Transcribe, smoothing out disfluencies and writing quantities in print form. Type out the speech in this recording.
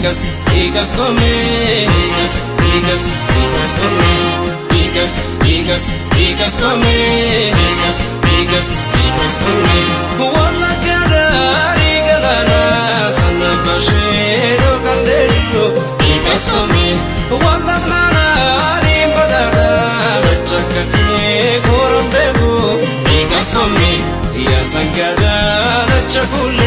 Igas come, igas come, igas come, igas come. Walla gadari gadana sana bashiro kandelu. Igas come, walla nana rimbadana chakake koram begu. Igas come, ya sangada chakul.